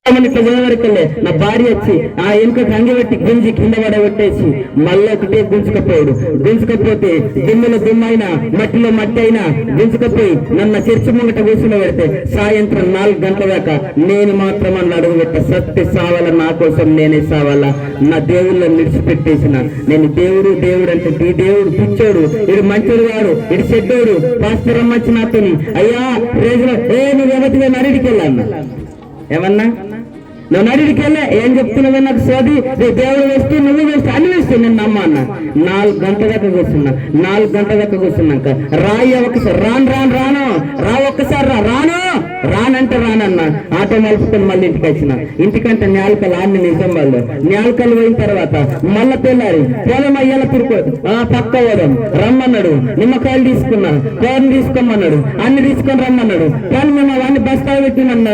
ఇట్లా పోయేవరకల్లే నా భార్య వచ్చి ఆ ఎనుక కంగిపెట్టి గుంజి కింద పడగొట్టేసి మళ్ళీ ఒకటే గుంజుకపోతే దుమ్ములో దుమ్మైనా మట్టిలో మట్టి అయినా గుంజుకపోయి నన్ను చర్చి ముంగట కూర్చుని పెడితే సాయంత్రం 4 గంటల దాకా నేను మాత్రం అన్న అడుగు పెట్ట సత్తి సావాలా, నా కోసం నేనే సావాలా. నా దేవుళ్ళని విడిచిపెట్టేసిన నేను దేవుడు అంటే ఈ దేవుడు పిచ్చోడు, ఇడు మంచోడు కాడు, ఇడు చెడ్డోడు, పాస్టర్ అమ్మచ్చి నాతోని అయ్యా రేజులో నువ్వు ఎవరిగా నడిడికి వెళ్ళాను ఏమన్నా నువ్వు నడిడికి వెళ్ళా ఏం చెప్తున్నావు నాకు సోది దేవుడు వేస్తూ నువ్వు వేస్తూ అన్ని వేస్తూ నేను నమ్మ అన్న. 4 గంటల దాకా కూర్చున్నా. 4 గంటల దాకా కూర్చున్నాక రాయ్య ఒకసారి రాను ఒక్కసారి రానంటే రానన్న ఆటో మలుపుకొని మళ్ళీ ఇంటికి వచ్చిన. ఇంటికంటే నేలకలు ఆడిని నిజం వాళ్ళు నేలకలు పోయిన తర్వాత మళ్ళా తెల్లారి పొలం అయ్యేలా తిరుగు పక్క పోదాం రమ్మన్నాడు. నిమ్మకాయలు తీసుకున్నా, కూరని తీసుకోమన్నాడు, అన్ని తీసుకొని రమ్మన్నాడు. కానీ మేము అవన్నీ బస్తా పెట్టి నన్ను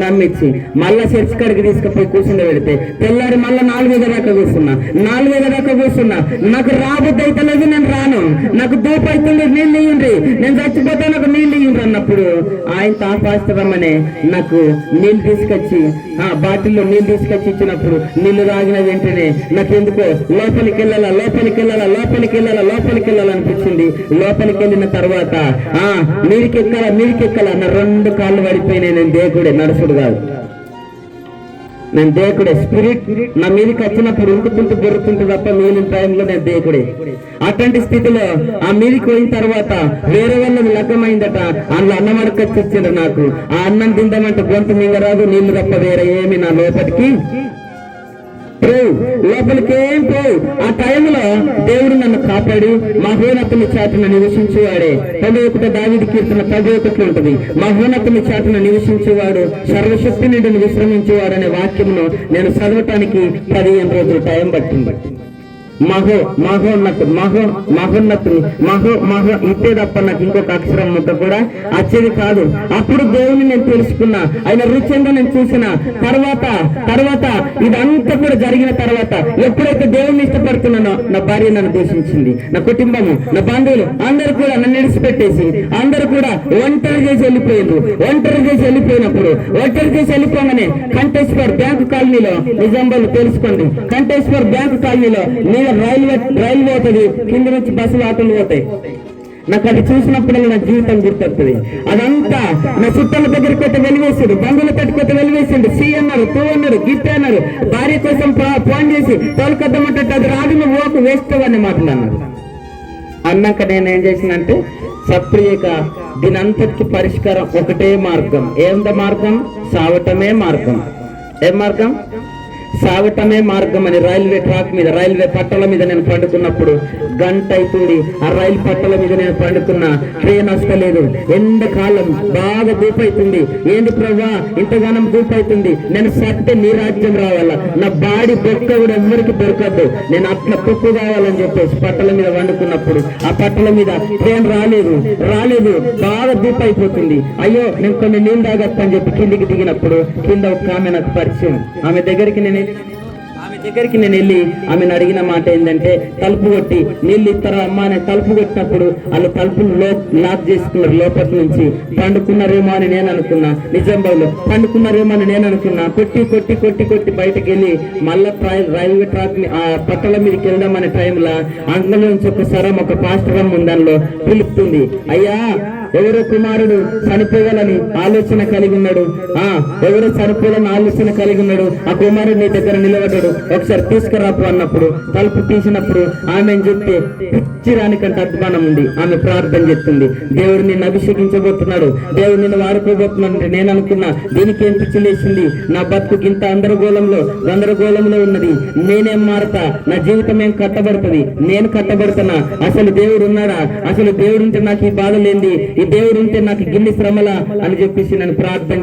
నమ్మించి మళ్ళా చర్చి కాడికి తీసుకుపోయి కూర్చుని పెడితే తెల్లారి మళ్ళా 4 దాకా కూర్చున్నా. నాకు రాబుద్ది అయితే లేదు, నేను రాను, నాకు దూపు అవుతుంది, నీళ్ళు ఇయ్యండి, నేను చచ్చిపోతే నాకు నీళ్ళు ఇయ్యండి అన్నప్పుడు ఆయన తాపాస్తమనే నాకు నీళ్ళు తీసుకొచ్చి బాటిల్లో నీళ్ళు తీసుకొచ్చి ఇచ్చినప్పుడు నీళ్లు తాగిన వెంటనే నాకు ఎందుకో లోపలికి వెళ్ళాలనిపించింది. లోపలికి వెళ్ళిన తర్వాత మీరికెక్కాల నా 2 కాళ్ళు పడిపోయినాయి. నేను దేవుడే, నడుసుడు కాదు, నేను దేవుడే. స్పిరిట్ నా మీదకి వచ్చినప్పుడు ఉరుకుతుంటూ బొరుకుతుంటూ తప్ప మిగిలిన టైంలో నేను దేవుడే. అటువంటి స్థితిలో ఆ మీదికి పోయిన తర్వాత వేరే వాళ్ళని లగ్గమైందట. అందులో అన్నం అడకొచ్చిండ్రు నాకు. ఆ అన్నం తిందామంటే గొంతు మింగరాదు, నీళ్లు తప్ప వేరే ఏమి నా లోపలికి లోపలికేం పోవు. ఆ టైంలో దేవుడు నన్ను కాపాడి మహోన్నతుని చాటున నివసించేవాడే. 11 దావీదు కీర్తన 11 ఉంటుంది. మహోన్నతుని చాటున నివసించేవాడు, సర్వశక్తి నిండుని విశ్రమించేవాడు అనే వాక్యమును నేను చదవటానికి 15 రోజులు టైం పట్టింది. మహో ఇట్టే తప్ప నాకు ఇంకొక అక్షరం ముద్ద కూడా వచ్చేది కాదు. అప్పుడు దేవుని నేను తెలుసుకున్నా, ఆయన రుచిగా నేను చూసిన తర్వాత ఇదంతా కూడా జరిగిన తర్వాత ఎప్పుడైతే దేవుని ఇష్టపడుతున్నానో నా భార్య నన్ను దూషించింది, నా కుటుంబము, నా బంధువులు అందరూ కూడా నన్ను విడిచిపెట్టేసి అందరూ కూడా ఒంటరి చేసి వెళ్ళిపోగానే కంటేశ్వర్ బ్యాంకు కాలనీలో నిజాంబాద్ తెలుసుకోండి, కంటేశ్వర్ బ్యాంకు కాలనీలో రైలు పోతుంది, కింద నుంచి బస్సులు ఆటోలు పోతాయి. నాకు అది చూసినప్పుడు నా జీవితం గుర్తొస్తుంది. అదంతా నా చుట్టాల దగ్గరికి కొత్త వెలివేసాడు, బంధువుల పెట్టుకొత్త వెలివేసాడు. సి అన్నారు, టూ అన్నారు, గిఫ్ట్ అన్నారు. భార్య కోసం ఫోన్ చేసి తోలుకొద్దామంటే అది రాదు, నువ్వు ఓకు వేస్తావని మాట్లాడినారు. అన్నాక నేనేం చేసినంటే సప్రియక దీనంతటికి పరిష్కారం ఒకటే మార్గం. ఏంద మార్గం? సావటమే మార్గం. ఏం మార్గం? సాగటమే మార్గం అని రైల్వే ట్రాక్ మీద, రైల్వే పట్టాల మీద నేను పండుకున్నప్పుడు గంట అవుతుంది. ఆ రైలు పట్టాల మీద నేను పండుకున్నా, ట్రైన్ వస్తలేదు, ఎండకాలం బాగా దూపైతుంది. ఏంటి ప్రభా ఇంతగానం దూపైతుంది, నేను సత్తే నీ రాజ్యం రావాలా, నా బాడీ బొక్క కూడా ఎవరికి దొరకద్దు, నేను అట్లా పొక్కు కావాలని చెప్పేసి పట్టాల మీద వండుకున్నప్పుడు ఆ పట్టాల మీద ట్రైన్ రాలేదు, బాగా దూపైపోతుంది. అయ్యో నేను కొన్ని నీళ్ళు తాగొచ్చని చెప్పి కిందికి దిగినప్పుడు కింద ఒక ఆమె నాకు పరిచయం. ఆమె దగ్గరికి నేను వెళ్ళి ఆమెను అడిగిన మాట ఏంటంటే, తలుపు కొట్టి నీళ్ళు ఇస్తారా అమ్మ అని. తలుపు కొట్టినప్పుడు వాళ్ళు తలుపును లాక్ చేసుకున్నారు. లోపటి నుంచి పండుకున్నారేమో అని నేను అనుకున్నా. నిజామాబాద్లో పండుకున్నారేమో అని నేను అనుకున్నా. కొట్టి బయటకు వెళ్ళి మళ్ళా రైల్వే ట్రాక్ ఆ పట్టల మీదకి వెళ్దామనే టైంలో అందులో నుంచి ఒక సరం, ఒక పాస్టర్ ముందల్లో పిలుపుతుంది. అయ్యా ఎవరో కుమారుడు చనిపోవాలని ఆలోచన కలిగి ఉన్నాడు, ఎవరో చనిపోవాలని ఆలోచన కలిగి ఉన్నాడు, ఆ కుమారుడు నీ దగ్గర నిలబడ్డాడు, ఒకసారి తీసుకురాపు అన్నప్పుడు తలుపు తీసినప్పుడు ఆమెను చెప్తే పిచ్చిరానికంటే అద్భుతం ఉంది. ఆమె ప్రార్థన చేస్తుంది, దేవుడు నిన్ను అభిషేకించబోతున్నాడు, దేవుడు నిన్ను వాడుకోబోతున్నాడు అంటే నేను అనుకున్నా. దీనికి ఏం పిచ్చి లేచింది, నా బతుకు ఇంత గందరగోళంలో ఉన్నది, నేనేం మారతా, నా జీవితం ఏం కట్టబడుతుంది, నేను కట్టబడుతున్నా, అసలు దేవుడు ఉన్నాడా, అసలు దేవుడు ఉంటే నాకు ఈ బాధ లేంది, ఈ దేవుడు ఉంటే నాకు గిన్ని శ్రమలా అని చెప్పేసి నేను ప్రార్థన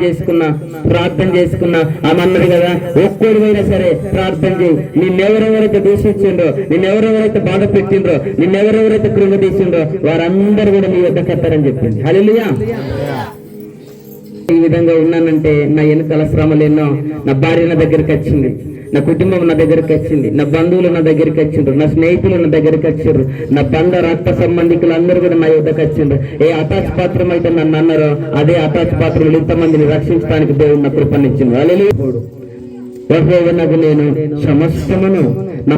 చేసుకున్నా. ఆమె అన్నది కదా, ఒక్కడివైనా సరే ప్రార్థన చేయి, నిన్నెవరెవరైతే దూషించిండ్రో, నిన్నెవరెవరైతే బాధ పెట్టిండ్రో, నిన్నెవరెవరైతే కృంగదీసిండ్రో వారందరూ కూడా నీ వద్దకు వస్తారని చెప్పింది. హల్లెలూయా. ఈ విధంగా ఉన్నానంటే నా వెనకాల శ్రమలు ఎన్నో. నా భార్య నా దగ్గరికి వచ్చింది, నా కుటుంబం నా దగ్గరికి వచ్చింది, నా బంధువులు నా దగ్గరికి వచ్చిండ్రు, నా స్నేహితులు నా దగ్గరికి వచ్చిండ్రు, నా బంధ రక్త సంబంధికులు అందరూ కూడా నా యుద్ధకు వచ్చిండ్రు. ఏ అటాచ్ పాత్రం అయితే నన్ను అన్నారో అదే అటాచ్ పాత్రలు ఇంతమందిని రక్షించడానికి దేవుడు నా కృపనిచ్చింది. హల్లెలూయా. యెహోవా నాకు నేను సమస్తమును నా